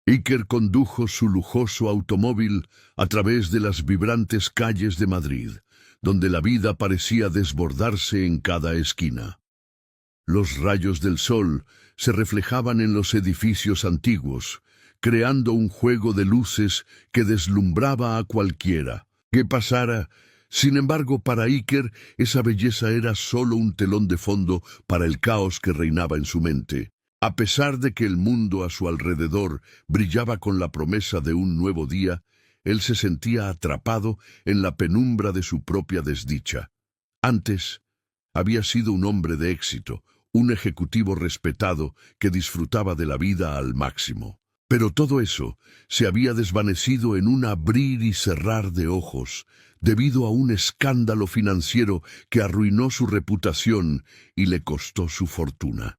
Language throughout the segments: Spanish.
Iker condujo su lujoso automóvil a través de las vibrantes calles de Madrid, donde la vida parecía desbordarse en cada esquina. Los rayos del sol se reflejaban en los edificios antiguos, creando un juego de luces que deslumbraba a cualquiera que pasara. Sin embargo, para Iker, esa belleza era solo un telón de fondo para el caos que reinaba en su mente. A pesar de que el mundo a su alrededor brillaba con la promesa de un nuevo día, él se sentía atrapado en la penumbra de su propia desdicha. Antes, había sido un hombre de éxito, un ejecutivo respetado que disfrutaba de la vida al máximo. Pero todo eso se había desvanecido en un abrir y cerrar de ojos, debido a un escándalo financiero que arruinó su reputación y le costó su fortuna.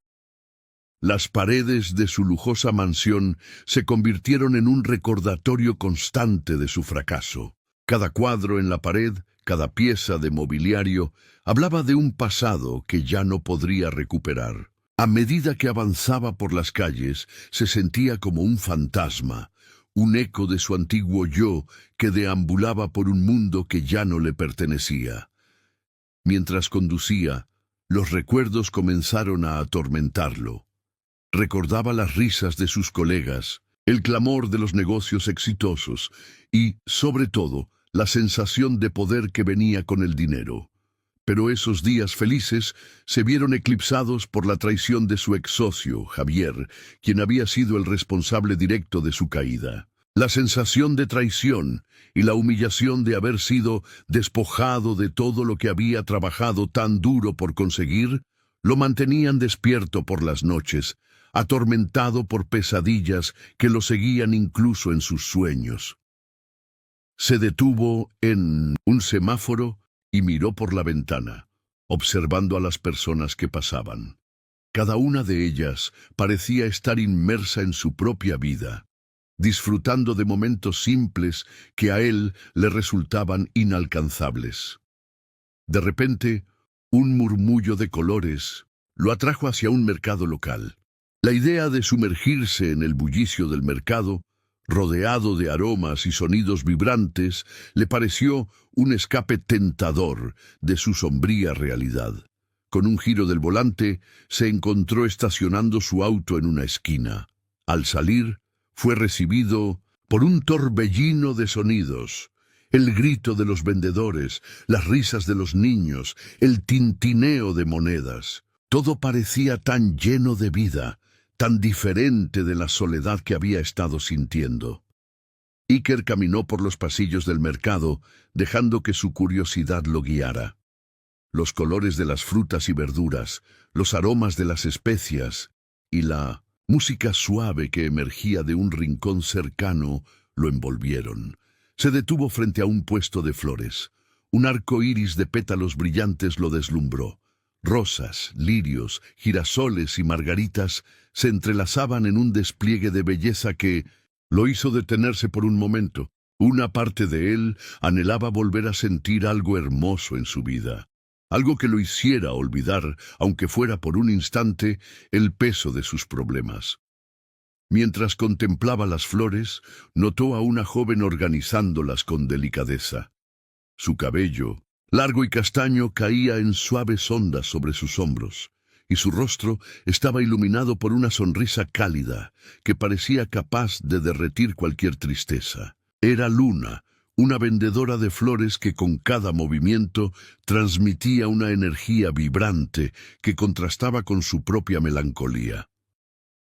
Las paredes de su lujosa mansión se convirtieron en un recordatorio constante de su fracaso. Cada cuadro en la pared, cada pieza de mobiliario, hablaba de un pasado que ya no podría recuperar. A medida que avanzaba por las calles, se sentía como un fantasma, un eco de su antiguo yo que deambulaba por un mundo que ya no le pertenecía. Mientras conducía, los recuerdos comenzaron a atormentarlo. Recordaba las risas de sus colegas, el clamor de los negocios exitosos y, sobre todo, la sensación de poder que venía con el dinero. Pero esos días felices se vieron eclipsados por la traición de su ex socio, Javier, quien había sido el responsable directo de su caída. La sensación de traición y la humillación de haber sido despojado de todo lo que había trabajado tan duro por conseguir, lo mantenían despierto por las noches, atormentado por pesadillas que lo seguían incluso en sus sueños. Se detuvo en un semáforo y miró por la ventana, observando a las personas que pasaban. Cada una de ellas parecía estar inmersa en su propia vida, disfrutando de momentos simples que a él le resultaban inalcanzables. De repente, un murmullo de colores lo atrajo hacia un mercado local. La idea de sumergirse en el bullicio del mercado, rodeado de aromas y sonidos vibrantes, le pareció un escape tentador de su sombría realidad. Con un giro del volante, se encontró estacionando su auto en una esquina. Al salir, fue recibido por un torbellino de sonidos. El grito de los vendedores, las risas de los niños, el tintineo de monedas. Todo parecía tan lleno de vida, tan diferente de la soledad que había estado sintiendo. Iker caminó por los pasillos del mercado, dejando que su curiosidad lo guiara. Los colores de las frutas y verduras, los aromas de las especias y la música suave que emergía de un rincón cercano lo envolvieron. Se detuvo frente a un puesto de flores. Un arco iris de pétalos brillantes lo deslumbró. Rosas, lirios, girasoles y margaritas se entrelazaban en un despliegue de belleza que lo hizo detenerse por un momento. Una parte de él anhelaba volver a sentir algo hermoso en su vida, algo que lo hiciera olvidar, aunque fuera por un instante, el peso de sus problemas. Mientras contemplaba las flores, notó a una joven organizándolas con delicadeza. Su cabello, largo y castaño, caía en suaves ondas sobre sus hombros, y su rostro estaba iluminado por una sonrisa cálida que parecía capaz de derretir cualquier tristeza. Era Luna, una vendedora de flores que con cada movimiento transmitía una energía vibrante que contrastaba con su propia melancolía.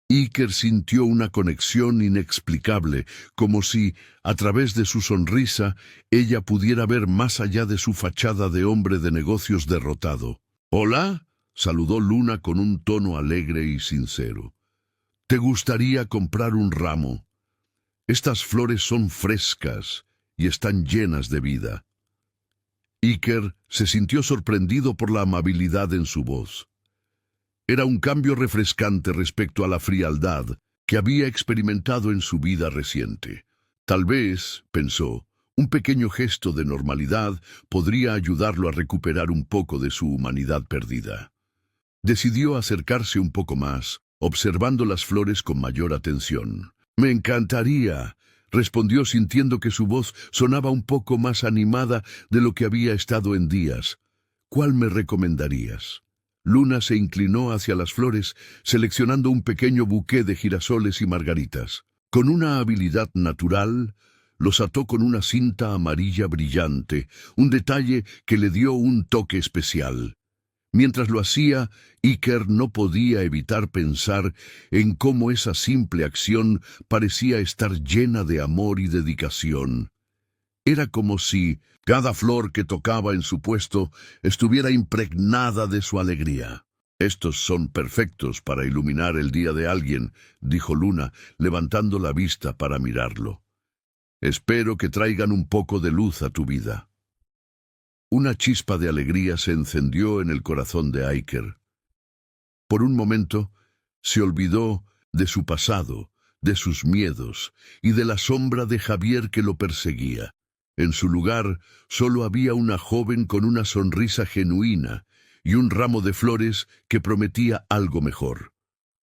Iker sintió una conexión inexplicable, como si, a través de su sonrisa, ella pudiera ver más allá de su fachada de hombre de negocios derrotado. «¿Hola?», saludó Luna con un tono alegre y sincero. «¿Te gustaría comprar un ramo? Estas flores son frescas y están llenas de vida». Iker se sintió sorprendido por la amabilidad en su voz. Era un cambio refrescante respecto a la frialdad que había experimentado en su vida reciente. Tal vez, pensó, un pequeño gesto de normalidad podría ayudarlo a recuperar un poco de su humanidad perdida. Decidió acercarse un poco más, observando las flores con mayor atención. Me encantaría, respondió sintiendo que su voz sonaba un poco más animada de lo que había estado en días. ¿Cuál me recomendarías? Luna se inclinó hacia las flores, seleccionando un pequeño buqué de girasoles y margaritas. Con una habilidad natural, los ató con una cinta amarilla brillante, un detalle que le dio un toque especial. Mientras lo hacía, Iker no podía evitar pensar en cómo esa simple acción parecía estar llena de amor y dedicación. Era como si cada flor que tocaba en su puesto estuviera impregnada de su alegría. «Estos son perfectos para iluminar el día de alguien», dijo Luna, levantando la vista para mirarlo. «Espero que traigan un poco de luz a tu vida». Una chispa de alegría se encendió en el corazón de Iker. Por un momento, se olvidó de su pasado, de sus miedos y de la sombra de Javier que lo perseguía. En su lugar, solo había una joven con una sonrisa genuina y un ramo de flores que prometía algo mejor.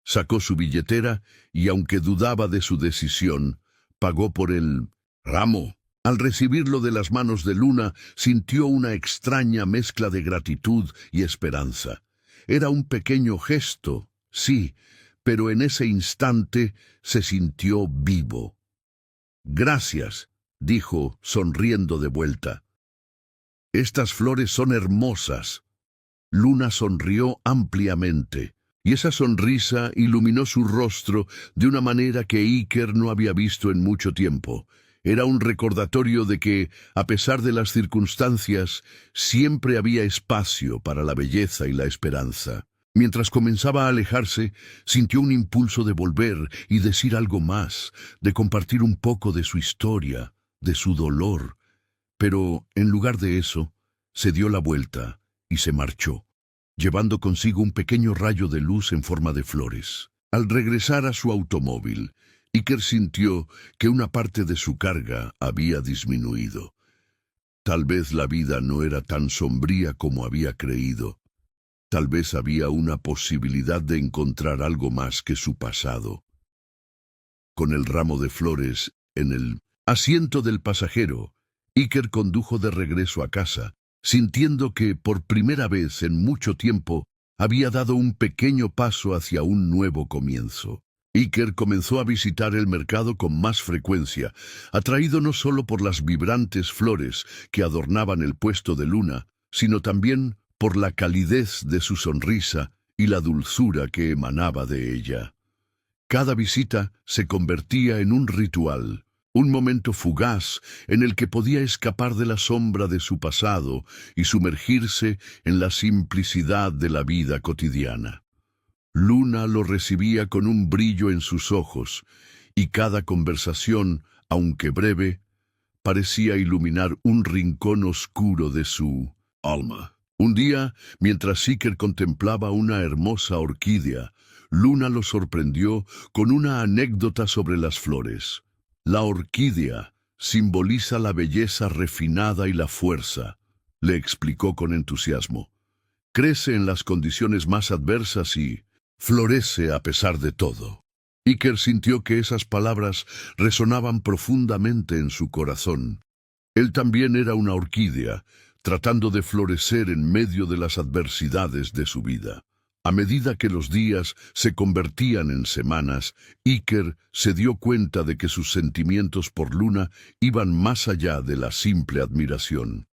Sacó su billetera y, aunque dudaba de su decisión, pagó por el ramo. Al recibirlo de las manos de Luna, sintió una extraña mezcla de gratitud y esperanza. Era un pequeño gesto, sí, pero en ese instante se sintió vivo. «Gracias», dijo, sonriendo de vuelta. «Estas flores son hermosas». Luna sonrió ampliamente, y esa sonrisa iluminó su rostro de una manera que Iker no había visto en mucho tiempo. Era un recordatorio de que, a pesar de las circunstancias, siempre había espacio para la belleza y la esperanza. Mientras comenzaba a alejarse, sintió un impulso de volver y decir algo más, de compartir un poco de su historia, de su dolor. Pero, en lugar de eso, se dio la vuelta y se marchó, llevando consigo un pequeño rayo de luz en forma de flores. Al regresar a su automóvil, Iker sintió que una parte de su carga había disminuido. Tal vez la vida no era tan sombría como había creído. Tal vez había una posibilidad de encontrar algo más que su pasado. Con el ramo de flores en el asiento del pasajero, Iker condujo de regreso a casa, sintiendo que, por primera vez en mucho tiempo, había dado un pequeño paso hacia un nuevo comienzo. Iker comenzó a visitar el mercado con más frecuencia, atraído no solo por las vibrantes flores que adornaban el puesto de Luna, sino también por la calidez de su sonrisa y la dulzura que emanaba de ella. Cada visita se convertía en un ritual, un momento fugaz en el que podía escapar de la sombra de su pasado y sumergirse en la simplicidad de la vida cotidiana. Luna lo recibía con un brillo en sus ojos, y cada conversación, aunque breve, parecía iluminar un rincón oscuro de su alma. Un día, mientras Iker contemplaba una hermosa orquídea, Luna lo sorprendió con una anécdota sobre las flores. La orquídea simboliza la belleza refinada y la fuerza, le explicó con entusiasmo. Crece en las condiciones más adversas y florece a pesar de todo. Iker sintió que esas palabras resonaban profundamente en su corazón. Él también era una orquídea, tratando de florecer en medio de las adversidades de su vida. A medida que los días se convertían en semanas, Iker se dio cuenta de que sus sentimientos por Luna iban más allá de la simple admiración.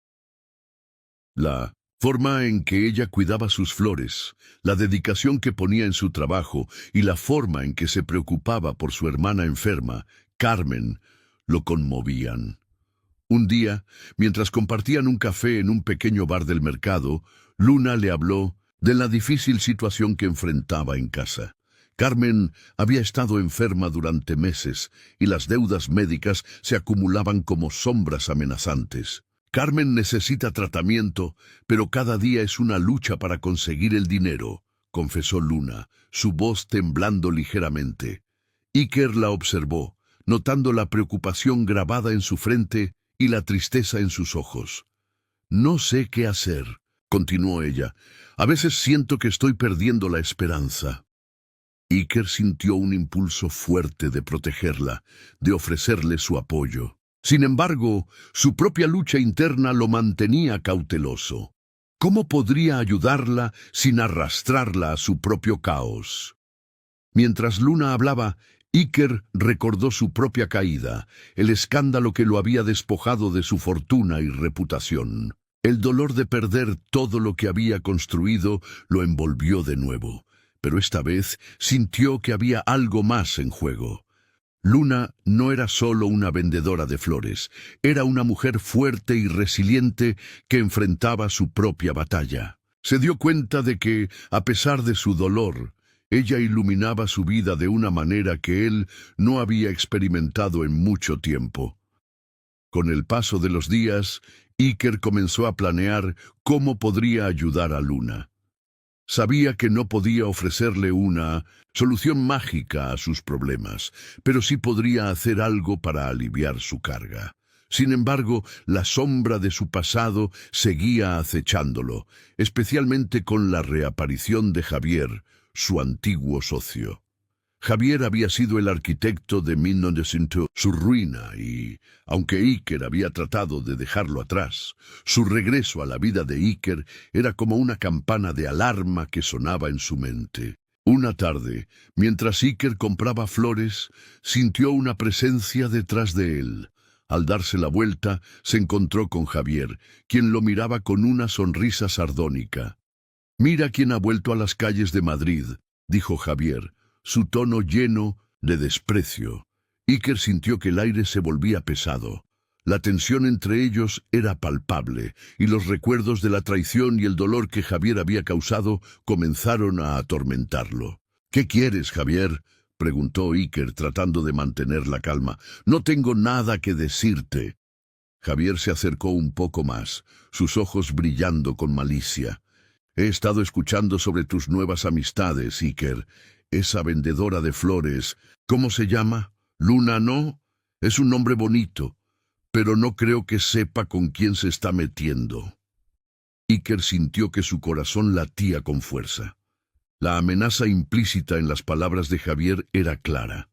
La forma en que ella cuidaba sus flores, la dedicación que ponía en su trabajo y la forma en que se preocupaba por su hermana enferma, Carmen, lo conmovían. Un día, mientras compartían un café en un pequeño bar del mercado, Luna le habló de la difícil situación que enfrentaba en casa. Carmen había estado enferma durante meses y las deudas médicas se acumulaban como sombras amenazantes. Carmen necesita tratamiento, pero cada día es una lucha para conseguir el dinero, confesó Luna, su voz temblando ligeramente. Iker la observó, notando la preocupación grabada en su frente y la tristeza en sus ojos. «No sé qué hacer», continuó ella. «A veces siento que estoy perdiendo la esperanza». Iker sintió un impulso fuerte de protegerla, de ofrecerle su apoyo. Sin embargo, su propia lucha interna lo mantenía cauteloso. ¿Cómo podría ayudarla sin arrastrarla a su propio caos? Mientras Luna hablaba, Iker recordó su propia caída, el escándalo que lo había despojado de su fortuna y reputación. El dolor de perder todo lo que había construido lo envolvió de nuevo, pero esta vez sintió que había algo más en juego. Luna no era solo una vendedora de flores, era una mujer fuerte y resiliente que enfrentaba su propia batalla. Se dio cuenta de que, a pesar de su dolor, ella iluminaba su vida de una manera que él no había experimentado en mucho tiempo. Con el paso de los días, Iker comenzó a planear cómo podría ayudar a Luna. Sabía que no podía ofrecerle una solución mágica a sus problemas, pero sí podría hacer algo para aliviar su carga. Sin embargo, la sombra de su pasado seguía acechándolo, especialmente con la reaparición de Javier, su antiguo socio. Javier había sido el arquitecto de 1900, su ruina y, aunque Iker había tratado de dejarlo atrás, su regreso a la vida de Iker era como una campana de alarma que sonaba en su mente. Una tarde, mientras Iker compraba flores, sintió una presencia detrás de él. Al darse la vuelta, se encontró con Javier, quien lo miraba con una sonrisa sardónica. «Mira quién ha vuelto a las calles de Madrid», dijo Javier, su tono lleno de desprecio. Iker sintió que el aire se volvía pesado. La tensión entre ellos era palpable, y los recuerdos de la traición y el dolor que Javier había causado comenzaron a atormentarlo. «¿Qué quieres, Javier?», preguntó Iker tratando de mantener la calma. «No tengo nada que decirte». Javier se acercó un poco más, sus ojos brillando con malicia. «He estado escuchando sobre tus nuevas amistades, Iker. Esa vendedora de flores, ¿cómo se llama? Luna, ¿no? Es un nombre bonito, pero no creo que sepa con quién se está metiendo». Iker sintió que su corazón latía con fuerza. La amenaza implícita en las palabras de Javier era clara.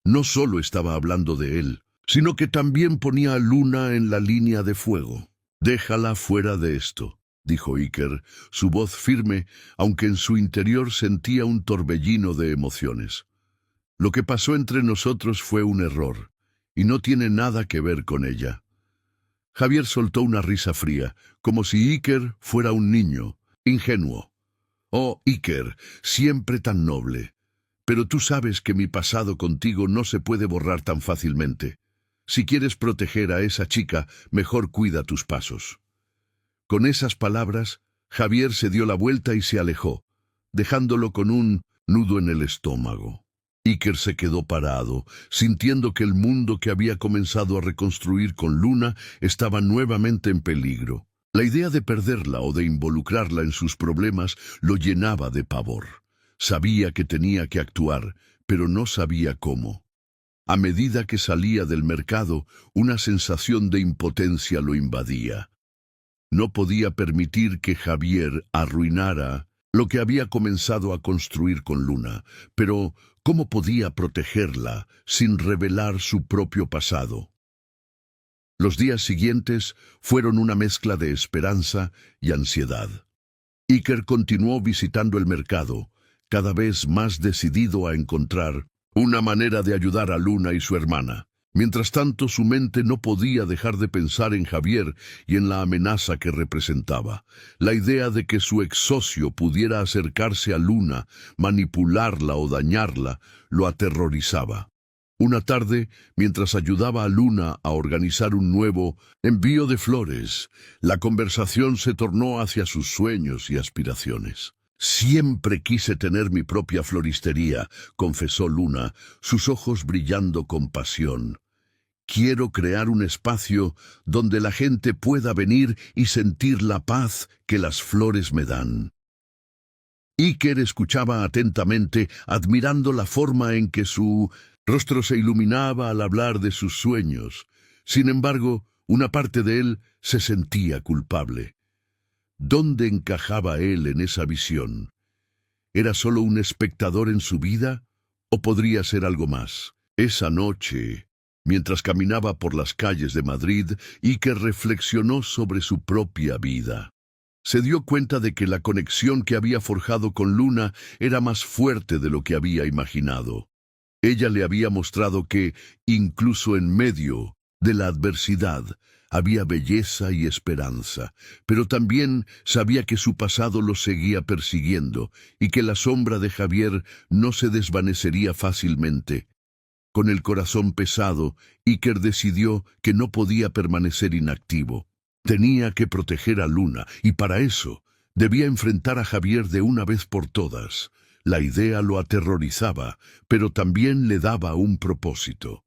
No solo estaba hablando de él, sino que también ponía a Luna en la línea de fuego. «Déjala fuera de esto», dijo Iker, su voz firme, aunque en su interior sentía un torbellino de emociones. «Lo que pasó entre nosotros fue un error, y no tiene nada que ver con ella». Javier soltó una risa fría, como si Iker fuera un niño, ingenuo. «Oh, Iker, siempre tan noble. Pero tú sabes que mi pasado contigo no se puede borrar tan fácilmente. Si quieres proteger a esa chica, mejor cuida tus pasos». Con esas palabras, Javier se dio la vuelta y se alejó, dejándolo con un nudo en el estómago. Iker se quedó parado, sintiendo que el mundo que había comenzado a reconstruir con Luna estaba nuevamente en peligro. La idea de perderla o de involucrarla en sus problemas lo llenaba de pavor. Sabía que tenía que actuar, pero no sabía cómo. A medida que salía del mercado, una sensación de impotencia lo invadía. No podía permitir que Javier arruinara lo que había comenzado a construir con Luna, pero ¿cómo podía protegerla sin revelar su propio pasado? Los días siguientes fueron una mezcla de esperanza y ansiedad. Iker continuó visitando el mercado, cada vez más decidido a encontrar una manera de ayudar a Luna y su hermana. Mientras tanto, su mente no podía dejar de pensar en Javier y en la amenaza que representaba. La idea de que su ex socio pudiera acercarse a Luna, manipularla o dañarla, lo aterrorizaba. Una tarde, mientras ayudaba a Luna a organizar un nuevo envío de flores, la conversación se tornó hacia sus sueños y aspiraciones. «Siempre quise tener mi propia floristería», confesó Luna, sus ojos brillando con pasión. «Quiero crear un espacio donde la gente pueda venir y sentir la paz que las flores me dan». Iker escuchaba atentamente, admirando la forma en que su rostro se iluminaba al hablar de sus sueños. Sin embargo, una parte de él se sentía culpable. ¿Dónde encajaba él en esa visión? ¿Era solo un espectador en su vida? ¿O podría ser algo más? Esa noche, mientras caminaba por las calles de Madrid, Iker reflexionó sobre su propia vida. Se dio cuenta de que la conexión que había forjado con Luna era más fuerte de lo que había imaginado. Ella le había mostrado que, incluso en medio de la adversidad, había belleza y esperanza, pero también sabía que su pasado lo seguía persiguiendo y que la sombra de Javier no se desvanecería fácilmente. Con el corazón pesado, Iker decidió que no podía permanecer inactivo. Tenía que proteger a Luna, y para eso debía enfrentar a Javier de una vez por todas. La idea lo aterrorizaba, pero también le daba un propósito.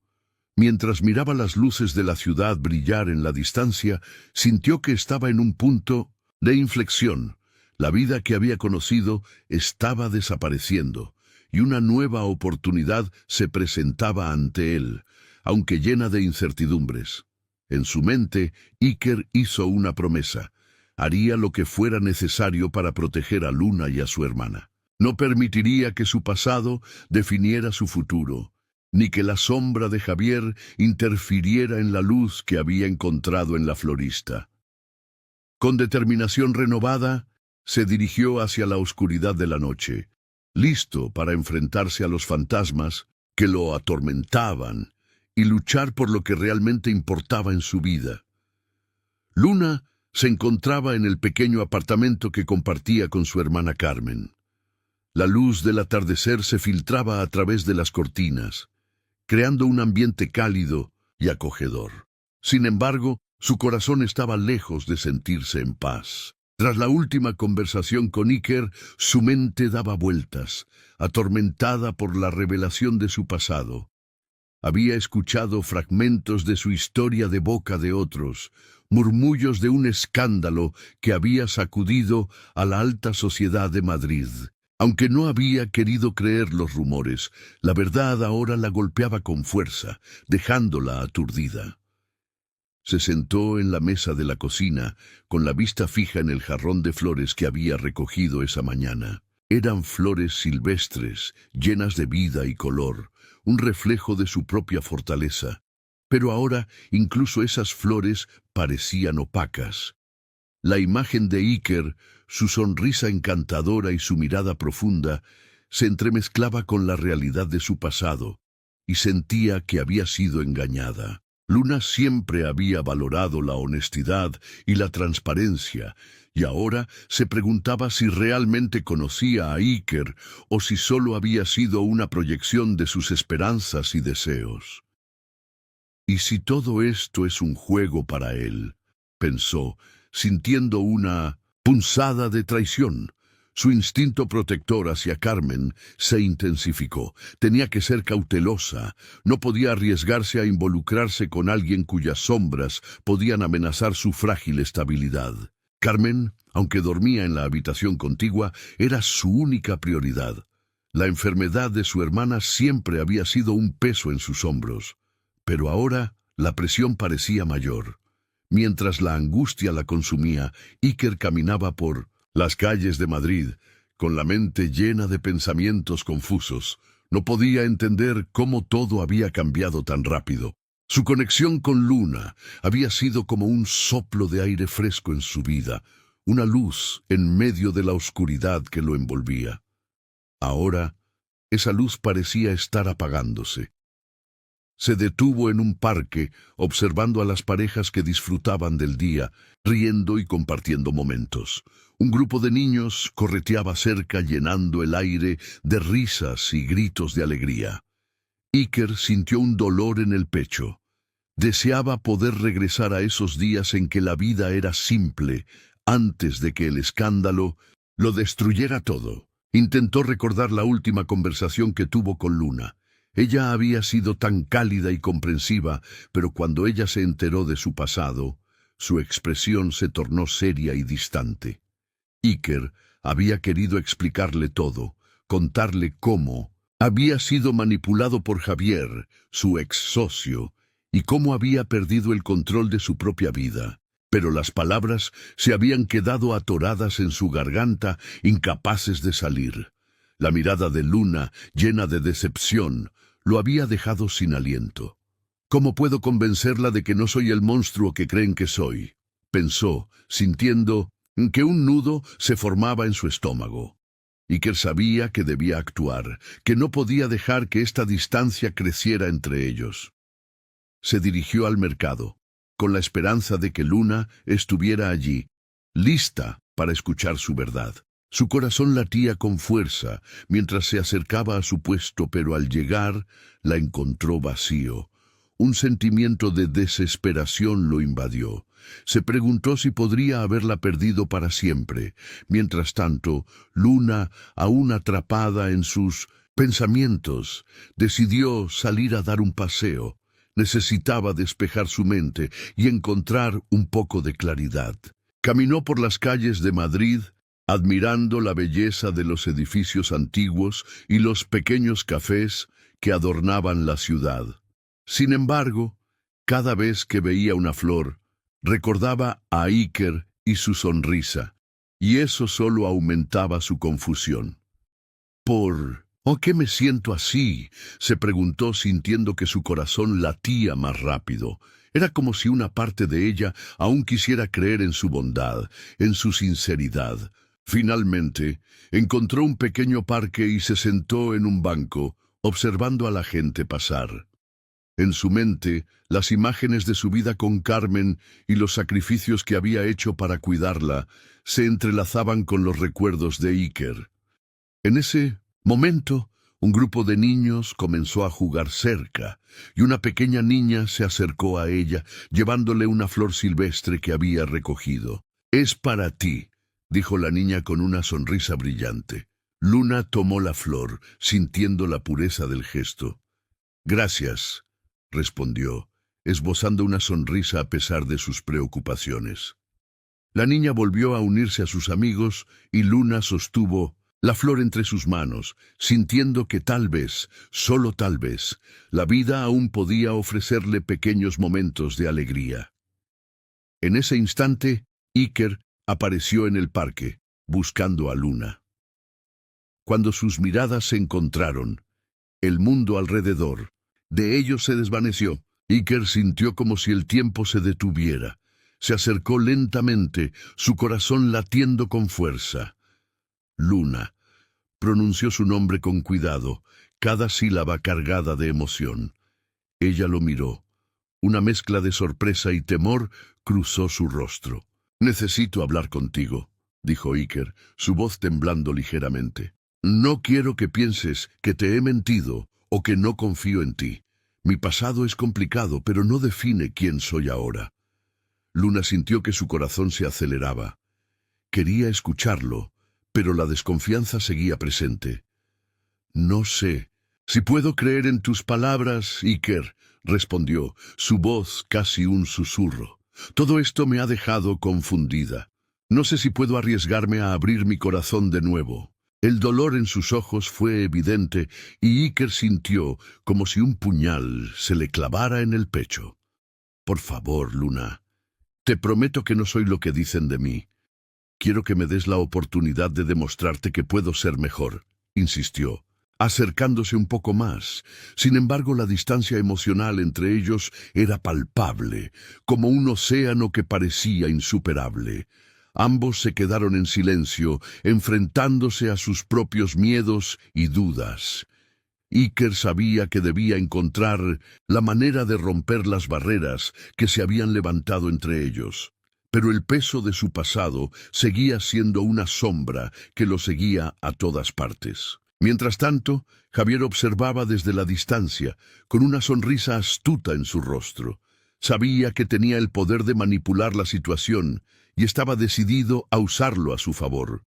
Mientras miraba las luces de la ciudad brillar en la distancia, sintió que estaba en un punto de inflexión. La vida que había conocido estaba desapareciendo, y una nueva oportunidad se presentaba ante él, aunque llena de incertidumbres. En su mente, Iker hizo una promesa. Haría lo que fuera necesario para proteger a Luna y a su hermana. No permitiría que su pasado definiera su futuro, ni que la sombra de Javier interfiriera en la luz que había encontrado en la florista. Con determinación renovada, se dirigió hacia la oscuridad de la noche, listo para enfrentarse a los fantasmas que lo atormentaban y luchar por lo que realmente importaba en su vida. Luna se encontraba en el pequeño apartamento que compartía con su hermana Carmen. La luz del atardecer se filtraba a través de las cortinas, creando un ambiente cálido y acogedor. Sin embargo, su corazón estaba lejos de sentirse en paz. Tras la última conversación con Iker, su mente daba vueltas, atormentada por la revelación de su pasado. Había escuchado fragmentos de su historia de boca de otros, murmullos de un escándalo que había sacudido a la alta sociedad de Madrid. Aunque no había querido creer los rumores, la verdad ahora la golpeaba con fuerza, dejándola aturdida. Se sentó en la mesa de la cocina, con la vista fija en el jarrón de flores que había recogido esa mañana. Eran flores silvestres, llenas de vida y color, un reflejo de su propia fortaleza. Pero ahora incluso esas flores parecían opacas. La imagen de Iker, su sonrisa encantadora y su mirada profunda, se entremezclaba con la realidad de su pasado, y sentía que había sido engañada. Luna siempre había valorado la honestidad y la transparencia, y ahora se preguntaba si realmente conocía a Iker o si solo había sido una proyección de sus esperanzas y deseos. ¿Y si todo esto es un juego para él?, pensó, sintiendo una punzada de traición. Su instinto protector hacia Carmen se intensificó. Tenía que ser cautelosa. No podía arriesgarse a involucrarse con alguien cuyas sombras podían amenazar su frágil estabilidad. Carmen, aunque dormía en la habitación contigua, era su única prioridad. La enfermedad de su hermana siempre había sido un peso en sus hombros, pero ahora la presión parecía mayor. Mientras la angustia la consumía, Iker caminaba por las calles de Madrid, con la mente llena de pensamientos confusos. No podía entender cómo todo había cambiado tan rápido. Su conexión con Luna había sido como un soplo de aire fresco en su vida, una luz en medio de la oscuridad que lo envolvía. Ahora, esa luz parecía estar apagándose. Se detuvo en un parque, observando a las parejas que disfrutaban del día, riendo y compartiendo momentos. Un grupo de niños correteaba cerca, llenando el aire de risas y gritos de alegría. Iker sintió un dolor en el pecho. Deseaba poder regresar a esos días en que la vida era simple, antes de que el escándalo lo destruyera todo. Intentó recordar la última conversación que tuvo con Luna. Ella había sido tan cálida y comprensiva, pero cuando ella se enteró de su pasado, su expresión se tornó seria y distante. Iker había querido explicarle todo, contarle cómo había sido manipulado por Javier, su ex socio, y cómo había perdido el control de su propia vida. Pero las palabras se habían quedado atoradas en su garganta, incapaces de salir. La mirada de Luna, llena de decepción, lo había dejado sin aliento. ¿Cómo puedo convencerla de que no soy el monstruo que creen que soy?, pensó, sintiendo que un nudo se formaba en su estómago. Iker sabía que debía actuar, que no podía dejar que esta distancia creciera entre ellos. Se dirigió al mercado, con la esperanza de que Luna estuviera allí, lista para escuchar su verdad. Su corazón latía con fuerza mientras se acercaba a su puesto, pero al llegar la encontró vacío. Un sentimiento de desesperación lo invadió. Se preguntó si podría haberla perdido para siempre. Mientras tanto, Luna, aún atrapada en sus pensamientos, decidió salir a dar un paseo. Necesitaba despejar su mente y encontrar un poco de claridad. Caminó por las calles de Madrid, admirando la belleza de los edificios antiguos y los pequeños cafés que adornaban la ciudad. Sin embargo, cada vez que veía una flor, recordaba a Iker y su sonrisa, y eso solo aumentaba su confusión. ¿Por qué me siento así?, se preguntó, sintiendo que su corazón latía más rápido. Era como si una parte de ella aún quisiera creer en su bondad, en su sinceridad. Finalmente, encontró un pequeño parque y se sentó en un banco, observando a la gente pasar. En su mente, las imágenes de su vida con Carmen y los sacrificios que había hecho para cuidarla se entrelazaban con los recuerdos de Iker. En ese momento, un grupo de niños comenzó a jugar cerca, y una pequeña niña se acercó a ella, llevándole una flor silvestre que había recogido. «Es para ti», dijo la niña con una sonrisa brillante. Luna tomó la flor, sintiendo la pureza del gesto. «Gracias», respondió, esbozando una sonrisa a pesar de sus preocupaciones. La niña volvió a unirse a sus amigos y Luna sostuvo la flor entre sus manos, sintiendo que tal vez, solo tal vez, la vida aún podía ofrecerle pequeños momentos de alegría. En ese instante, Iker apareció en el parque, buscando a Luna. Cuando sus miradas se encontraron, el mundo alrededor de ellos se desvaneció. Iker sintió como si el tiempo se detuviera. Se acercó lentamente, su corazón latiendo con fuerza. Luna. Pronunció su nombre con cuidado, cada sílaba cargada de emoción. Ella lo miró. Una mezcla de sorpresa y temor cruzó su rostro. «Necesito hablar contigo», dijo Iker, su voz temblando ligeramente. «No quiero que pienses que te he mentido o que no confío en ti. Mi pasado es complicado, pero no define quién soy ahora». Luna sintió que su corazón se aceleraba. Quería escucharlo, pero la desconfianza seguía presente. «No sé si puedo creer en tus palabras, Iker», respondió, su voz casi un susurro. «Todo esto me ha dejado confundida. No sé si puedo arriesgarme a abrir mi corazón de nuevo». El dolor en sus ojos fue evidente y Iker sintió como si un puñal se le clavara en el pecho. «Por favor, Luna, te prometo que no soy lo que dicen de mí. Quiero que me des la oportunidad de demostrarte que puedo ser mejor», insistió, acercándose un poco más. Sin embargo, la distancia emocional entre ellos era palpable, como un océano que parecía insuperable. Ambos se quedaron en silencio, enfrentándose a sus propios miedos y dudas. Iker sabía que debía encontrar la manera de romper las barreras que se habían levantado entre ellos. Pero el peso de su pasado seguía siendo una sombra que lo seguía a todas partes. Mientras tanto, Javier observaba desde la distancia, con una sonrisa astuta en su rostro. Sabía que tenía el poder de manipular la situación y estaba decidido a usarlo a su favor.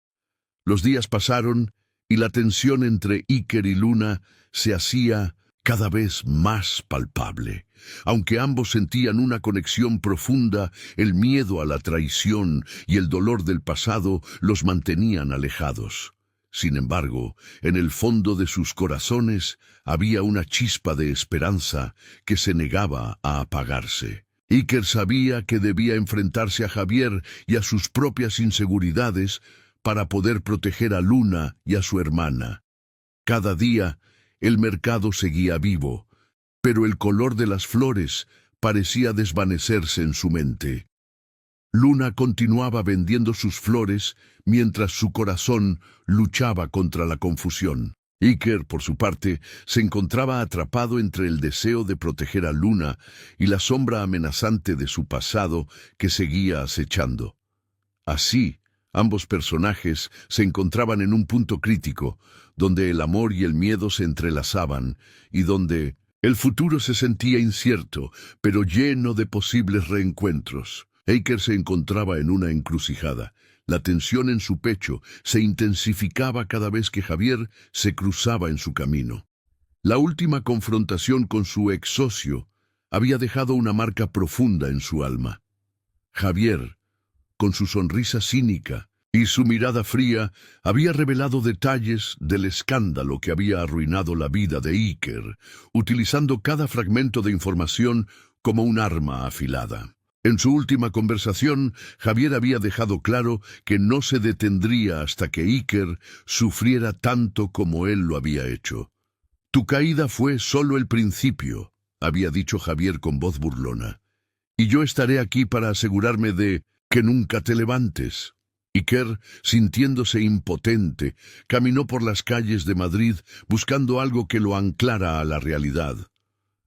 Los días pasaron y la tensión entre Iker y Luna se hacía cada vez más palpable. Aunque ambos sentían una conexión profunda, el miedo a la traición y el dolor del pasado los mantenían alejados. Sin embargo, en el fondo de sus corazones había una chispa de esperanza que se negaba a apagarse. Iker sabía que debía enfrentarse a Javier y a sus propias inseguridades para poder proteger a Luna y a su hermana. Cada día, el mercado seguía vivo, pero el color de las flores parecía desvanecerse en su mente. Luna continuaba vendiendo sus flores mientras su corazón luchaba contra la confusión. Iker, por su parte, se encontraba atrapado entre el deseo de proteger a Luna y la sombra amenazante de su pasado que seguía acechando. Así, ambos personajes se encontraban en un punto crítico, donde el amor y el miedo se entrelazaban y donde el futuro se sentía incierto, pero lleno de posibles reencuentros. Iker se encontraba en una encrucijada. La tensión en su pecho se intensificaba cada vez que Javier se cruzaba en su camino. La última confrontación con su ex socio había dejado una marca profunda en su alma. Javier, con su sonrisa cínica y su mirada fría, había revelado detalles del escándalo que había arruinado la vida de Iker, utilizando cada fragmento de información como un arma afilada. En su última conversación, Javier había dejado claro que no se detendría hasta que Iker sufriera tanto como él lo había hecho. «Tu caída fue solo el principio», había dicho Javier con voz burlona. «Y yo estaré aquí para asegurarme de que nunca te levantes». Iker, sintiéndose impotente, caminó por las calles de Madrid buscando algo que lo anclara a la realidad.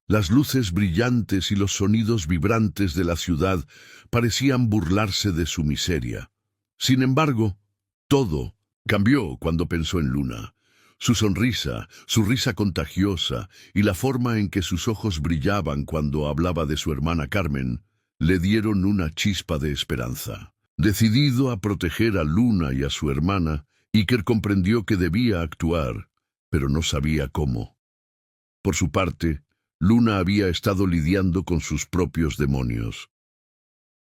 Las luces brillantes y los sonidos vibrantes de la ciudad parecían burlarse de su miseria. Sin embargo, todo cambió cuando pensó en Luna. Su sonrisa, su risa contagiosa y la forma en que sus ojos brillaban cuando hablaba de su hermana Carmen le dieron una chispa de esperanza. Decidido a proteger a Luna y a su hermana, Iker comprendió que debía actuar, pero no sabía cómo. Por su parte, Luna había estado lidiando con sus propios demonios.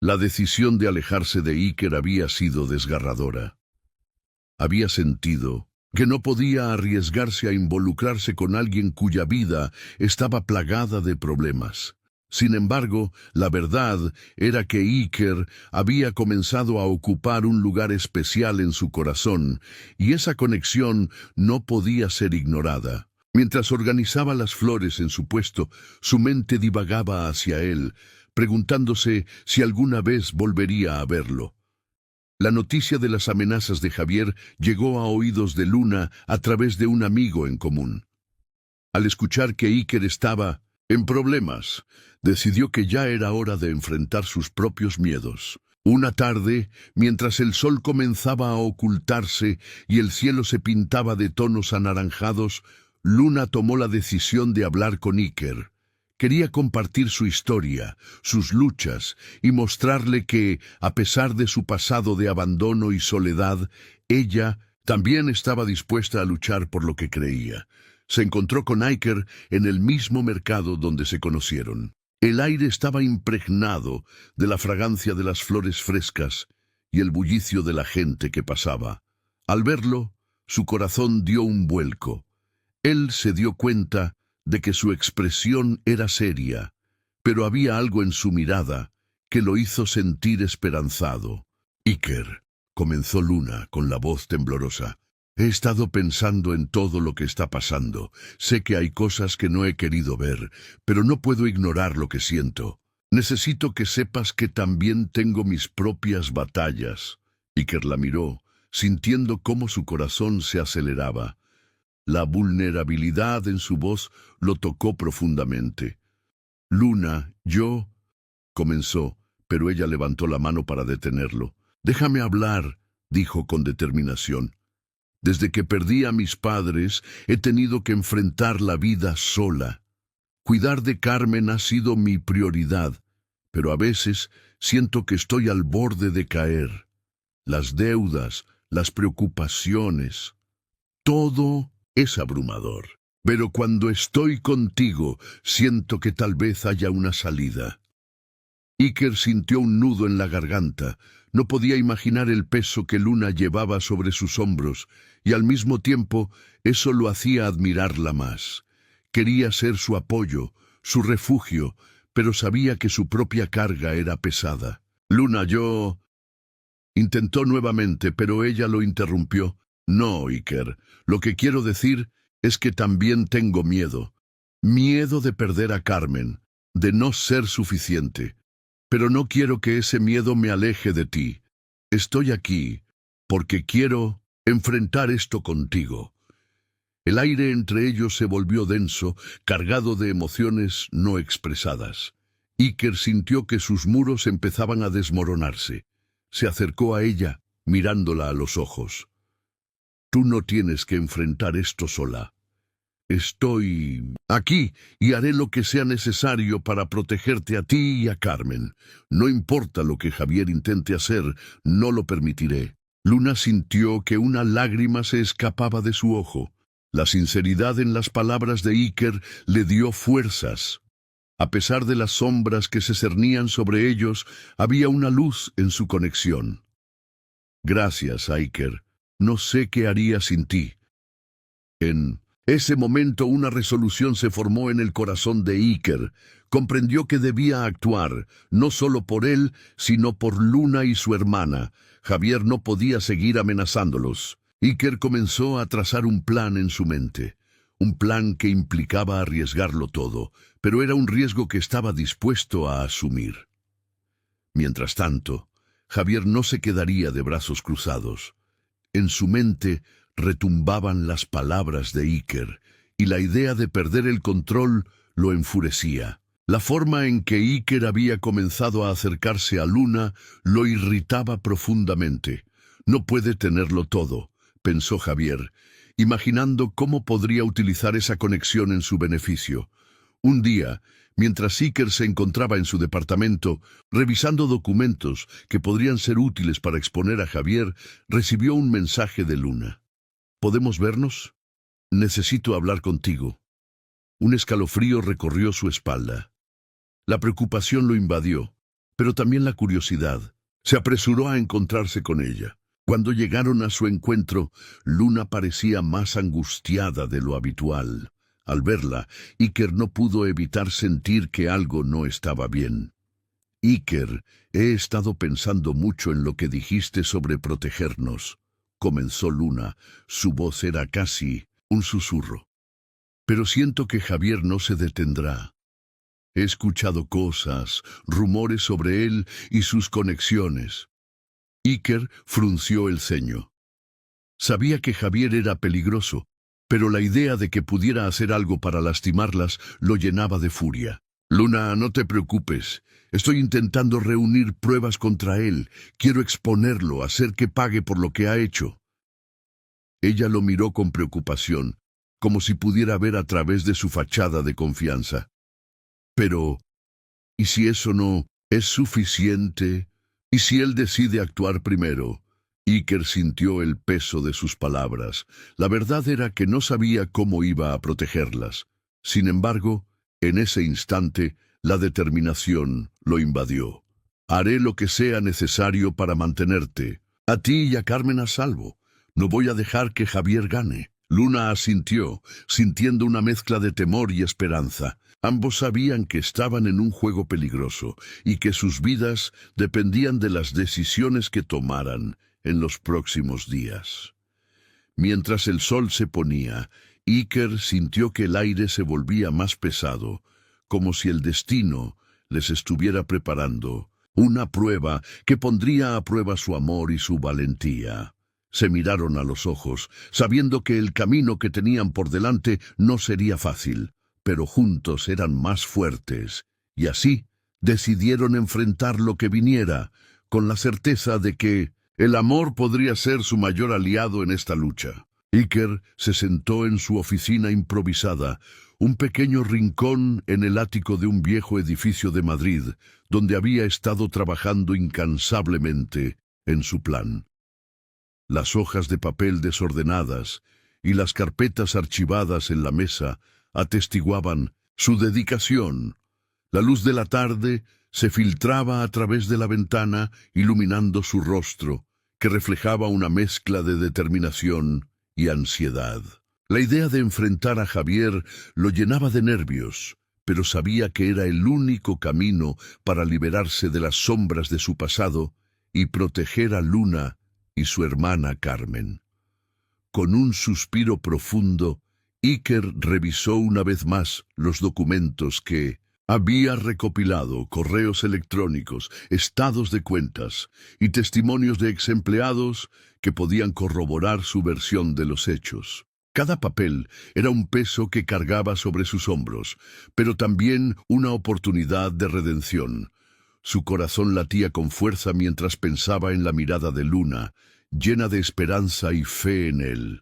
La decisión de alejarse de Iker había sido desgarradora. Había sentido que no podía arriesgarse a involucrarse con alguien cuya vida estaba plagada de problemas. Sin embargo, la verdad era que Iker había comenzado a ocupar un lugar especial en su corazón, y esa conexión no podía ser ignorada. Mientras organizaba las flores en su puesto, su mente divagaba hacia él, preguntándose si alguna vez volvería a verlo. La noticia de las amenazas de Javier llegó a oídos de Luna a través de un amigo en común. Al escuchar que Iker estaba en problemas, decidió que ya era hora de enfrentar sus propios miedos. Una tarde, mientras el sol comenzaba a ocultarse y el cielo se pintaba de tonos anaranjados, Luna tomó la decisión de hablar con Iker. Quería compartir su historia, sus luchas, y mostrarle que, a pesar de su pasado de abandono y soledad, ella también estaba dispuesta a luchar por lo que creía. Se encontró con Iker en el mismo mercado donde se conocieron. El aire estaba impregnado de la fragancia de las flores frescas y el bullicio de la gente que pasaba. Al verlo, su corazón dio un vuelco. Él se dio cuenta de que su expresión era seria, pero había algo en su mirada que lo hizo sentir esperanzado. «Iker», comenzó Luna con la voz temblorosa, «he estado pensando en todo lo que está pasando. Sé que hay cosas que no he querido ver, pero no puedo ignorar lo que siento. Necesito que sepas que también tengo mis propias batallas». Iker la miró, sintiendo cómo su corazón se aceleraba. La vulnerabilidad en su voz lo tocó profundamente. «Luna, yo...» comenzó, pero ella levantó la mano para detenerlo. «Déjame hablar», dijo con determinación. «Desde que perdí a mis padres, he tenido que enfrentar la vida sola. Cuidar de Carmen ha sido mi prioridad, pero a veces siento que estoy al borde de caer. Las deudas, las preocupaciones, todo es abrumador. Pero cuando estoy contigo, siento que tal vez haya una salida». Iker sintió un nudo en la garganta. No podía imaginar el peso que Luna llevaba sobre sus hombros, y al mismo tiempo eso lo hacía admirarla más. Quería ser su apoyo, su refugio, pero sabía que su propia carga era pesada. «Luna, yo...» intentó nuevamente, pero ella lo interrumpió. «No, Iker, lo que quiero decir Es que también tengo miedo. Miedo de perder a Carmen, de no ser suficiente. Pero no quiero que ese miedo me aleje de ti. Estoy aquí porque quiero enfrentar esto contigo. El aire entre ellos se volvió denso, cargado de emociones no expresadas. Iker sintió que sus muros empezaban a desmoronarse. Se acercó a ella, mirándola a los ojos. Tú no tienes que enfrentar esto sola. Estoy aquí y haré lo que sea necesario para protegerte a ti y a Carmen. No importa lo que Javier intente hacer, no lo permitiré. Luna sintió que una lágrima se escapaba de su ojo. La sinceridad en las palabras de Iker le dio fuerzas. A pesar de las sombras que se cernían sobre ellos, había una luz en su conexión. Gracias, Iker. No sé qué haría sin ti. En ese momento una resolución se formó en el corazón de Iker. Comprendió que debía actuar, no solo por él, sino por Luna y su hermana. Javier no podía seguir amenazándolos. Iker comenzó a trazar un plan en su mente. Un plan que implicaba arriesgarlo todo, pero era un riesgo que estaba dispuesto a asumir. Mientras tanto, Javier no se quedaría de brazos cruzados. En su mente retumbaban las palabras de Iker, y la idea de perder el control lo enfurecía. La forma en que Iker había comenzado a acercarse a Luna lo irritaba profundamente. No puede tenerlo todo, pensó Javier, imaginando cómo podría utilizar esa conexión en su beneficio. Un día, mientras Iker se encontraba en su departamento, revisando documentos que podrían ser útiles para exponer a Javier, recibió un mensaje de Luna. ¿Podemos vernos? Necesito hablar contigo. Un escalofrío recorrió su espalda. La preocupación lo invadió, pero también la curiosidad. Se apresuró a encontrarse con ella. Cuando llegaron a su encuentro, Luna parecía más angustiada de lo habitual. Al verla, Iker no pudo evitar sentir que algo no estaba bien. Iker, he estado pensando mucho en lo que dijiste sobre protegernos, comenzó Luna. Su voz era casi un susurro. Pero siento que Javier no se detendrá. He escuchado cosas, rumores sobre él y sus conexiones. Iker frunció el ceño. Sabía que Javier era peligroso, pero la idea de que pudiera hacer algo para lastimarlas lo llenaba de furia. Luna, no te preocupes. Estoy intentando reunir pruebas contra él. Quiero exponerlo, hacer que pague por lo que ha hecho. Ella lo miró con preocupación, como si pudiera ver a través de su fachada de confianza. Pero, ¿y si eso no es suficiente? ¿Y si él decide actuar primero? Iker sintió el peso de sus palabras. La verdad era que no sabía cómo iba a protegerlas. Sin embargo, en ese instante, la determinación lo invadió. Haré lo que sea necesario para mantenerte, a ti y a Carmen a salvo. No voy a dejar que Javier gane. Luna asintió, sintiendo una mezcla de temor y esperanza. Ambos sabían que estaban en un juego peligroso y que sus vidas dependían de las decisiones que tomaran en los próximos días. Mientras el sol se ponía, Iker sintió que el aire se volvía más pesado, como si el destino les estuviera preparando una prueba que pondría a prueba su amor y su valentía. Se miraron a los ojos, sabiendo que el camino que tenían por delante no sería fácil, pero juntos eran más fuertes, y así decidieron enfrentar lo que viniera, con la certeza de que el amor podría ser su mayor aliado en esta lucha. Iker se sentó en su oficina improvisada, un pequeño rincón en el ático de un viejo edificio de Madrid, donde había estado trabajando incansablemente en su plan. Las hojas de papel desordenadas y las carpetas archivadas en la mesa atestiguaban su dedicación. La luz de la tarde se filtraba a través de la ventana, iluminando su rostro, que reflejaba una mezcla de determinación y ansiedad. La idea de enfrentar a Javier lo llenaba de nervios, pero sabía que era el único camino para liberarse de las sombras de su pasado y proteger a Luna y su hermana Carmen. Con un suspiro profundo, Iker revisó una vez más los documentos que había recopilado: correos electrónicos, estados de cuentas y testimonios de exempleados que podían corroborar su versión de los hechos. Cada papel era un peso que cargaba sobre sus hombros, pero también una oportunidad de redención. Su corazón latía con fuerza mientras pensaba en la mirada de Luna, llena de esperanza y fe en él.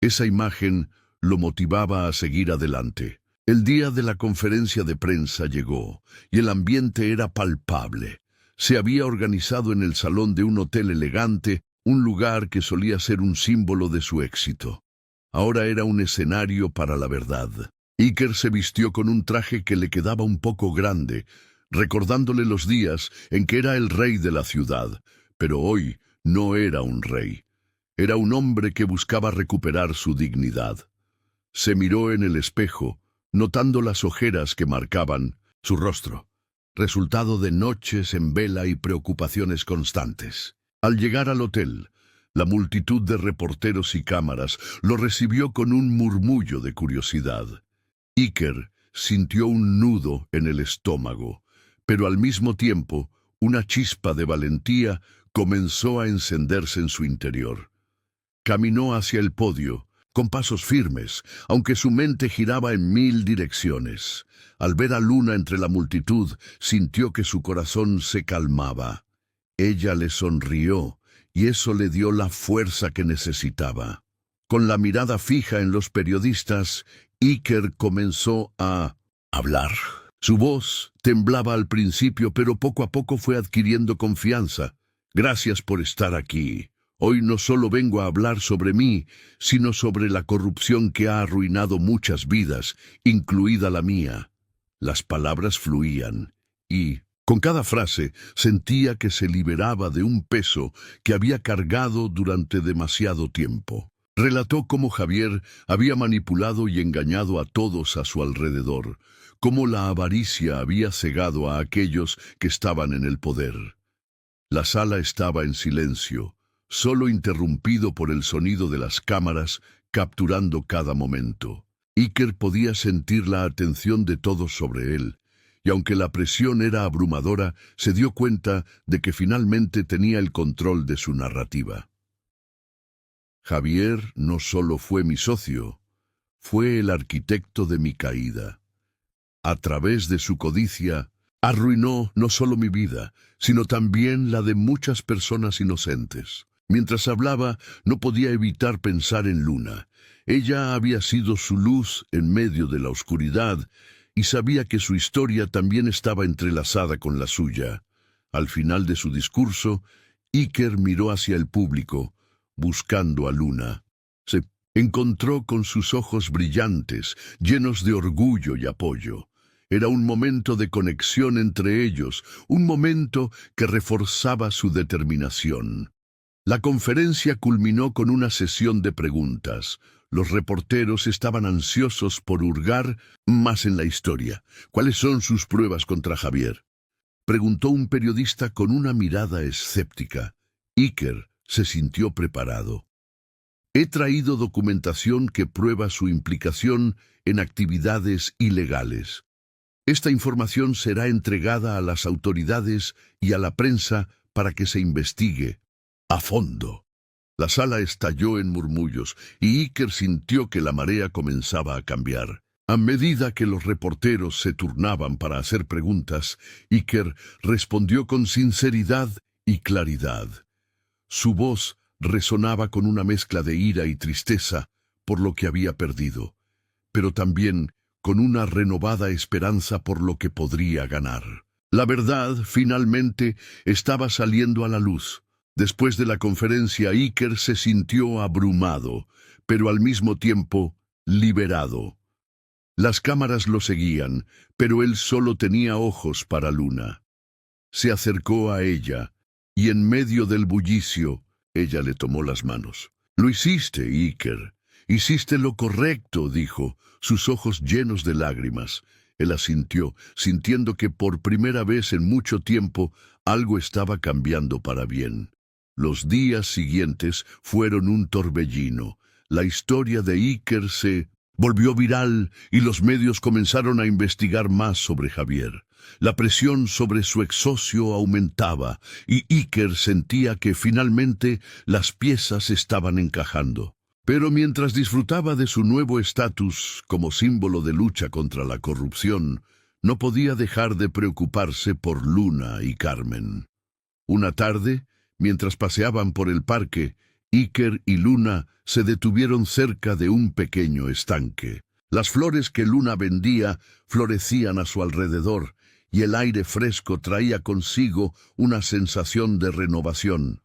Esa imagen lo motivaba a seguir adelante. El día de la conferencia de prensa llegó, y el ambiente era palpable. Se había organizado en el salón de un hotel elegante, un lugar que solía ser un símbolo de su éxito. Ahora era un escenario para la verdad. Iker se vistió con un traje que le quedaba un poco grande, recordándole los días en que era el rey de la ciudad, pero hoy no era un rey. Era un hombre que buscaba recuperar su dignidad. Se miró en el espejo, notando las ojeras que marcaban su rostro, resultado de noches en vela y preocupaciones constantes. Al llegar al hotel, la multitud de reporteros y cámaras lo recibió con un murmullo de curiosidad. Iker sintió un nudo en el estómago, pero al mismo tiempo una chispa de valentía comenzó a encenderse en su interior. Caminó hacia el podio, con pasos firmes, aunque su mente giraba en 1000 direcciones. Al ver a Luna entre la multitud, sintió que su corazón se calmaba. Ella le sonrió, y eso le dio la fuerza que necesitaba. Con la mirada fija en los periodistas, Iker comenzó a hablar. Su voz temblaba al principio, pero poco a poco fue adquiriendo confianza. Gracias por estar aquí. Hoy no solo vengo a hablar sobre mí, sino sobre la corrupción que ha arruinado muchas vidas, incluida la mía. Las palabras fluían, y con cada frase sentía que se liberaba de un peso que había cargado durante demasiado tiempo. Relató cómo Javier había manipulado y engañado a todos a su alrededor, cómo la avaricia había cegado a aquellos que estaban en el poder. La sala estaba en silencio, solo interrumpido por el sonido de las cámaras capturando cada momento. Iker podía sentir la atención de todos sobre él, y aunque la presión era abrumadora, se dio cuenta de que finalmente tenía el control de su narrativa. Javier no solo fue mi socio, fue el arquitecto de mi caída. A través de su codicia, arruinó no solo mi vida, sino también la de muchas personas inocentes. Mientras hablaba, no podía evitar pensar en Luna. Ella había sido su luz en medio de la oscuridad, y sabía que su historia también estaba entrelazada con la suya. Al final de su discurso, Iker miró hacia el público, buscando a Luna. Se encontró con sus ojos brillantes, llenos de orgullo y apoyo. Era un momento de conexión entre ellos, un momento que reforzaba su determinación. La conferencia culminó con una sesión de preguntas. Los reporteros estaban ansiosos por hurgar más en la historia. ¿Cuáles son sus pruebas contra Javier?, preguntó un periodista con una mirada escéptica. Iker se sintió preparado. He traído documentación que prueba su implicación en actividades ilegales. Esta información será entregada a las autoridades y a la prensa para que se investigue a fondo. La sala estalló en murmullos y Iker sintió que la marea comenzaba a cambiar. A medida que los reporteros se turnaban para hacer preguntas, Iker respondió con sinceridad y claridad. Su voz resonaba con una mezcla de ira y tristeza por lo que había perdido, pero también con una renovada esperanza por lo que podría ganar. La verdad, finalmente, estaba saliendo a la luz. Después de la conferencia, Iker se sintió abrumado, pero al mismo tiempo liberado. Las cámaras lo seguían, pero él solo tenía ojos para Luna. Se acercó a ella, y en medio del bullicio, ella le tomó las manos. «Lo hiciste, Iker. Hiciste lo correcto», dijo, sus ojos llenos de lágrimas. Él asintió, sintiendo que por primera vez en mucho tiempo algo estaba cambiando para bien. Los días siguientes fueron un torbellino. La historia de Iker se volvió viral y los medios comenzaron a investigar más sobre Javier. La presión sobre su ex-socio aumentaba y Iker sentía que finalmente las piezas estaban encajando. Pero mientras disfrutaba de su nuevo estatus como símbolo de lucha contra la corrupción, no podía dejar de preocuparse por Luna y Carmen. Una tarde, mientras paseaban por el parque, Iker y Luna se detuvieron cerca de un pequeño estanque. Las flores que Luna vendía florecían a su alrededor, y el aire fresco traía consigo una sensación de renovación.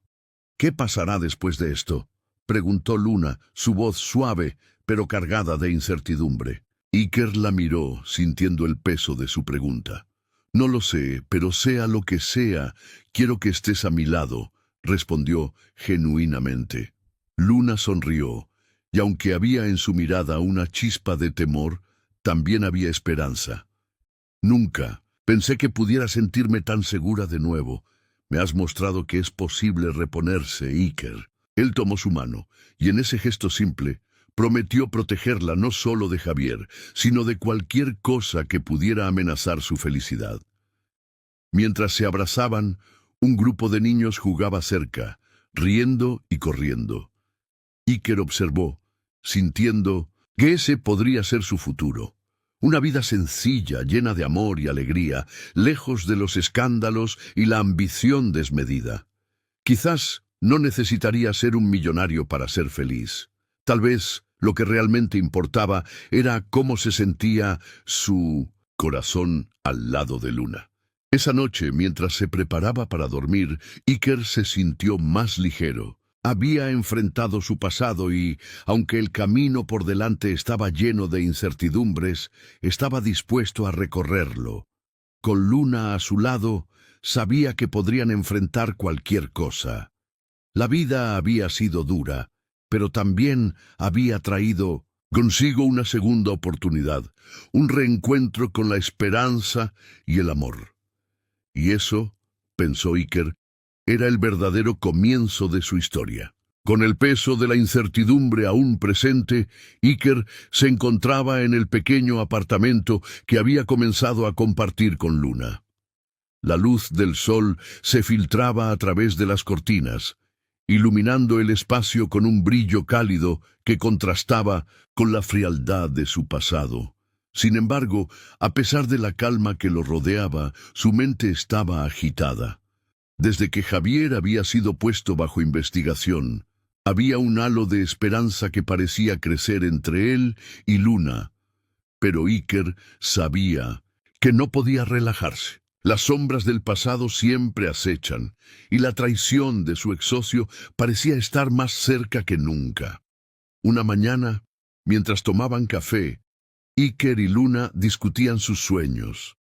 ¿Qué pasará después de esto?, preguntó Luna, su voz suave, pero cargada de incertidumbre. Iker la miró, sintiendo el peso de su pregunta. «No lo sé, pero sea lo que sea, quiero que estés a mi lado», respondió genuinamente. Luna sonrió, y aunque había en su mirada una chispa de temor, también había esperanza. «Nunca pensé que pudiera sentirme tan segura de nuevo. Me has mostrado que es posible reponerse, Iker». Él tomó su mano, y en ese gesto simple, prometió protegerla no solo de Javier, sino de cualquier cosa que pudiera amenazar su felicidad. Mientras se abrazaban, un grupo de niños jugaba cerca, riendo y corriendo. Iker observó, sintiendo que ese podría ser su futuro. Una vida sencilla, llena de amor y alegría, lejos de los escándalos y la ambición desmedida. Quizás no necesitaría ser un millonario para ser feliz. Tal vez lo que realmente importaba era cómo se sentía su corazón al lado de Luna. Esa noche, mientras se preparaba para dormir, Iker se sintió más ligero. Había enfrentado su pasado y, aunque el camino por delante estaba lleno de incertidumbres, estaba dispuesto a recorrerlo. Con Luna a su lado, sabía que podrían enfrentar cualquier cosa. La vida había sido dura, pero también había traído consigo una segunda oportunidad, un reencuentro con la esperanza y el amor. Y eso, pensó Iker, era el verdadero comienzo de su historia. Con el peso de la incertidumbre aún presente, Iker se encontraba en el pequeño apartamento que había comenzado a compartir con Luna. La luz del sol se filtraba a través de las cortinas, iluminando el espacio con un brillo cálido que contrastaba con la frialdad de su pasado. Sin embargo, a pesar de la calma que lo rodeaba, su mente estaba agitada. Desde que Javier había sido puesto bajo investigación, había un halo de esperanza que parecía crecer entre él y Luna. Pero Iker sabía que no podía relajarse. Las sombras del pasado siempre acechan, y la traición de su ex-socio parecía estar más cerca que nunca. Una mañana, mientras tomaban café, Iker y Luna discutían sus sueños.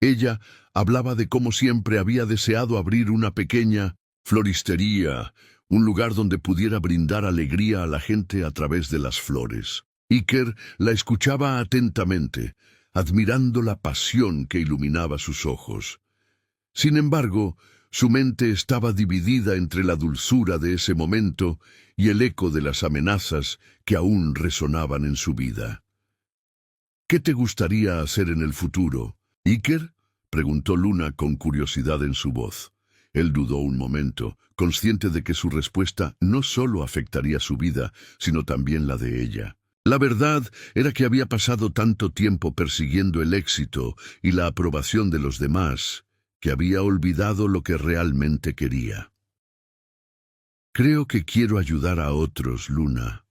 Ella hablaba de cómo siempre había deseado abrir una pequeña floristería, un lugar donde pudiera brindar alegría a la gente a través de las flores. Iker la escuchaba atentamente, admirando la pasión que iluminaba sus ojos. Sin embargo, su mente estaba dividida entre la dulzura de ese momento y el eco de las amenazas que aún resonaban en su vida. «¿Qué te gustaría hacer en el futuro, Iker?», preguntó Luna con curiosidad en su voz. Él dudó un momento, consciente de que su respuesta no solo afectaría su vida, sino también la de ella. La verdad era que había pasado tanto tiempo persiguiendo el éxito y la aprobación de los demás, que había olvidado lo que realmente quería. «Creo que quiero ayudar a otros, Luna.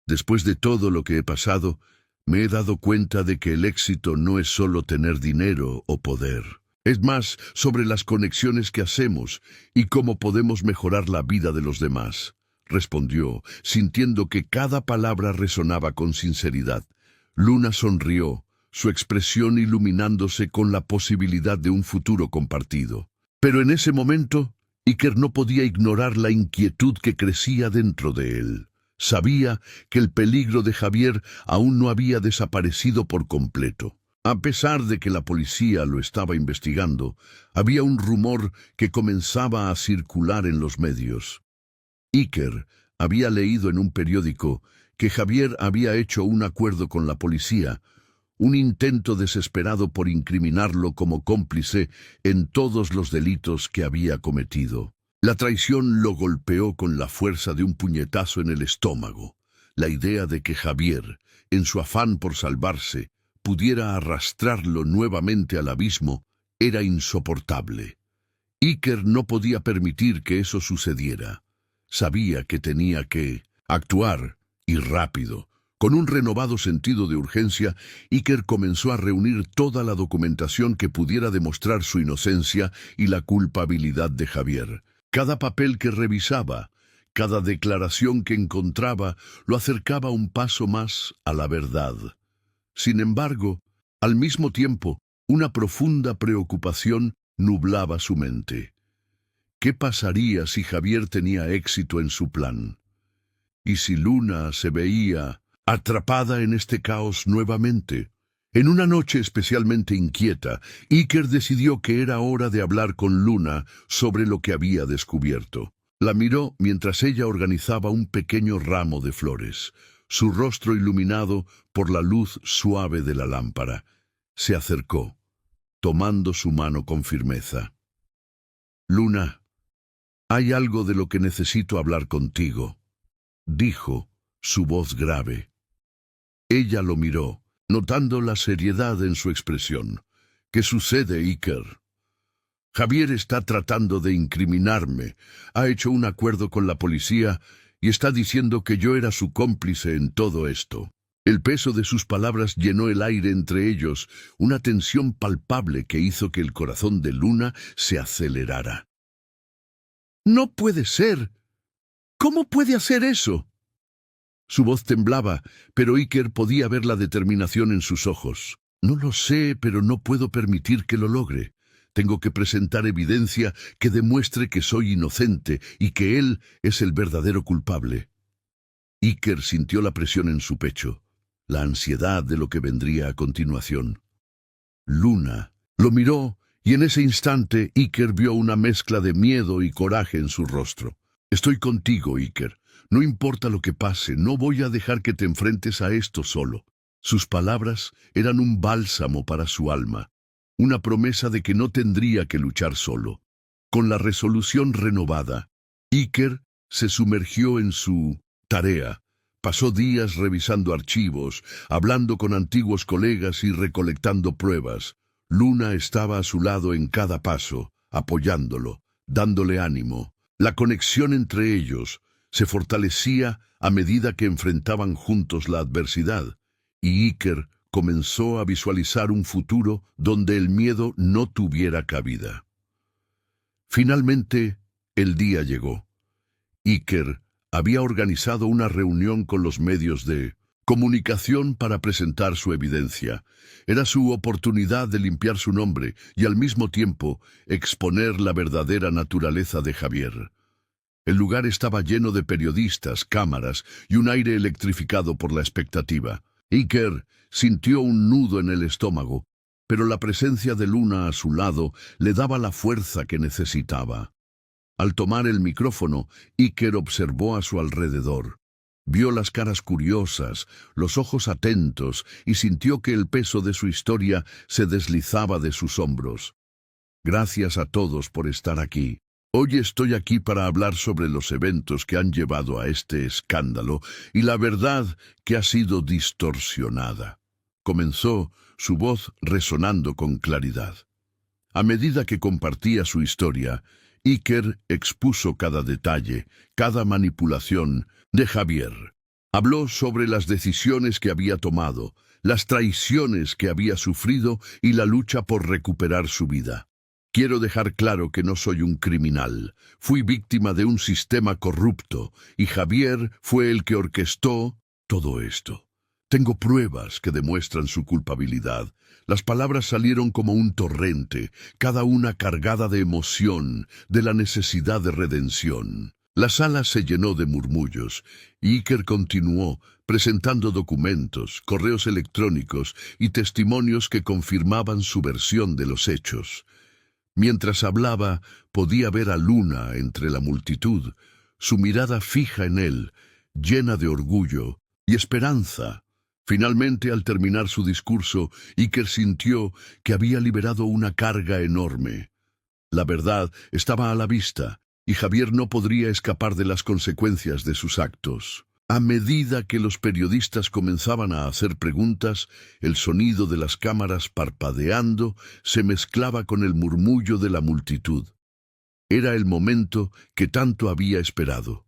Después de todo lo que he pasado, me he dado cuenta de que el éxito no es solo tener dinero o poder. Es más sobre las conexiones que hacemos y cómo podemos mejorar la vida de los demás», respondió, sintiendo que cada palabra resonaba con sinceridad. Luna sonrió, su expresión iluminándose con la posibilidad de un futuro compartido. Pero en ese momento, Iker no podía ignorar la inquietud que crecía dentro de él. Sabía que el peligro de Javier aún no había desaparecido por completo. A pesar de que la policía lo estaba investigando, había un rumor que comenzaba a circular en los medios. Iker había leído en un periódico que Javier había hecho un acuerdo con la policía, un intento desesperado por incriminarlo como cómplice en todos los delitos que había cometido. La traición lo golpeó con la fuerza de un puñetazo en el estómago. La idea de que Javier, en su afán por salvarse, pudiera arrastrarlo nuevamente al abismo era insoportable. Iker no podía permitir que eso sucediera. Sabía que tenía que actuar, y rápido. Con un renovado sentido de urgencia, Iker comenzó a reunir toda la documentación que pudiera demostrar su inocencia y la culpabilidad de Javier. Cada papel que revisaba, cada declaración que encontraba, lo acercaba un paso más a la verdad. Sin embargo, al mismo tiempo, una profunda preocupación nublaba su mente. ¿Qué pasaría si Javier tenía éxito en su plan? ¿Y si Luna se veía atrapada en este caos nuevamente? En una noche especialmente inquieta, Iker decidió que era hora de hablar con Luna sobre lo que había descubierto. La miró mientras ella organizaba un pequeño ramo de flores, su rostro iluminado por la luz suave de la lámpara. Se acercó, tomando su mano con firmeza. «Luna, hay algo de lo que necesito hablar contigo», dijo, su voz grave. Ella lo miró, notando la seriedad en su expresión. «¿Qué sucede, Iker?» «Javier está tratando de incriminarme. Ha hecho un acuerdo con la policía y está diciendo que yo era su cómplice en todo esto». El peso de sus palabras llenó el aire entre ellos, una tensión palpable que hizo que el corazón de Luna se acelerara. «¡No puede ser! ¿Cómo puede hacer eso?». Su voz temblaba, pero Iker podía ver la determinación en sus ojos. «No lo sé, pero no puedo permitir que lo logre. Tengo que presentar evidencia que demuestre que soy inocente y que él es el verdadero culpable». Iker sintió la presión en su pecho, la ansiedad de lo que vendría a continuación. Luna lo miró y en ese instante Iker vio una mezcla de miedo y coraje en su rostro. «Estoy contigo, Iker. No importa lo que pase, no voy a dejar que te enfrentes a esto solo». Sus palabras eran un bálsamo para su alma, una promesa de que no tendría que luchar solo. Con la resolución renovada, Iker se sumergió en su tarea. Pasó días revisando archivos, hablando con antiguos colegas y recolectando pruebas. Luna estaba a su lado en cada paso, apoyándolo, dándole ánimo. La conexión entre ellos se fortalecía a medida que enfrentaban juntos la adversidad, y Iker comenzó a visualizar un futuro donde el miedo no tuviera cabida. Finalmente, el día llegó. Iker había organizado una reunión con los medios de comunicación para presentar su evidencia. Era su oportunidad de limpiar su nombre y al mismo tiempo exponer la verdadera naturaleza de Javier. El lugar estaba lleno de periodistas, cámaras y un aire electrificado por la expectativa. Iker sintió un nudo en el estómago, pero la presencia de Luna a su lado le daba la fuerza que necesitaba. Al tomar el micrófono, Iker observó a su alrededor. Vio las caras curiosas, los ojos atentos y sintió que el peso de su historia se deslizaba de sus hombros. «Gracias a todos por estar aquí. Hoy estoy aquí para hablar sobre los eventos que han llevado a este escándalo y la verdad que ha sido distorsionada», comenzó, su voz resonando con claridad. A medida que compartía su historia, Iker expuso cada detalle, cada manipulación de Javier. Habló sobre las decisiones que había tomado, las traiciones que había sufrido y la lucha por recuperar su vida. «Quiero dejar claro que no soy un criminal. Fui víctima de un sistema corrupto y Javier fue el que orquestó todo esto. Tengo pruebas que demuestran su culpabilidad». Las palabras salieron como un torrente, cada una cargada de emoción, de la necesidad de redención. La sala se llenó de murmullos, y Iker continuó, presentando documentos, correos electrónicos y testimonios que confirmaban su versión de los hechos. Mientras hablaba, podía ver a Luna entre la multitud, su mirada fija en él, llena de orgullo, y esperanza. Finalmente, al terminar su discurso, Iker sintió que había liberado una carga enorme. La verdad estaba a la vista, y Javier no podría escapar de las consecuencias de sus actos. A medida que los periodistas comenzaban a hacer preguntas, el sonido de las cámaras parpadeando se mezclaba con el murmullo de la multitud. Era el momento que tanto había esperado.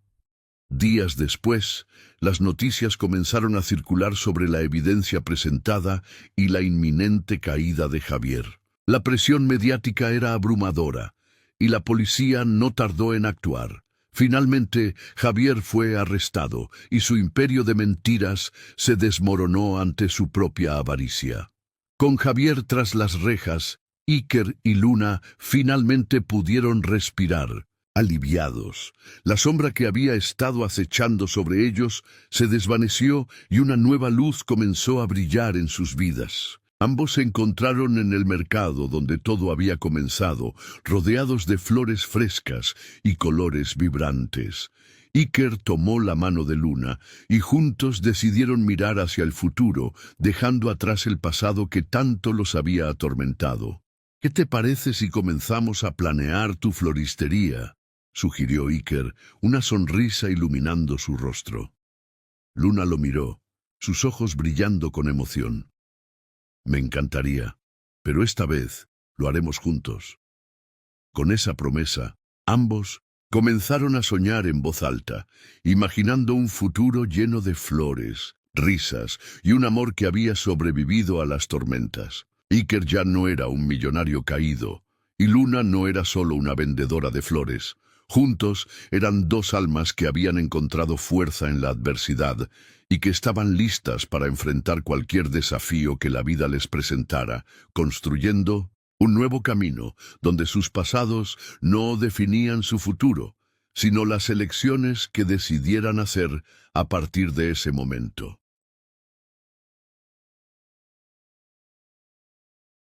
Días después, las noticias comenzaron a circular sobre la evidencia presentada y la inminente caída de Javier. La presión mediática era abrumadora, y la policía no tardó en actuar. Finalmente, Javier fue arrestado, y su imperio de mentiras se desmoronó ante su propia avaricia. Con Javier tras las rejas, Iker y Luna finalmente pudieron respirar. Aliviados, la sombra que había estado acechando sobre ellos se desvaneció y una nueva luz comenzó a brillar en sus vidas. Ambos se encontraron en el mercado donde todo había comenzado, rodeados de flores frescas y colores vibrantes. Iker tomó la mano de Luna y juntos decidieron mirar hacia el futuro, dejando atrás el pasado que tanto los había atormentado. «¿Qué te parece si comenzamos a planear tu floristería?», sugirió Iker, una sonrisa iluminando su rostro. Luna lo miró, sus ojos brillando con emoción. «Me encantaría, pero esta vez lo haremos juntos». Con esa promesa, ambos comenzaron a soñar en voz alta, imaginando un futuro lleno de flores, risas y un amor que había sobrevivido a las tormentas. Iker ya no era un millonario caído, y Luna no era solo una vendedora de flores. Juntos eran dos almas que habían encontrado fuerza en la adversidad y que estaban listas para enfrentar cualquier desafío que la vida les presentara, construyendo un nuevo camino donde sus pasados no definían su futuro, sino las elecciones que decidieran hacer a partir de ese momento.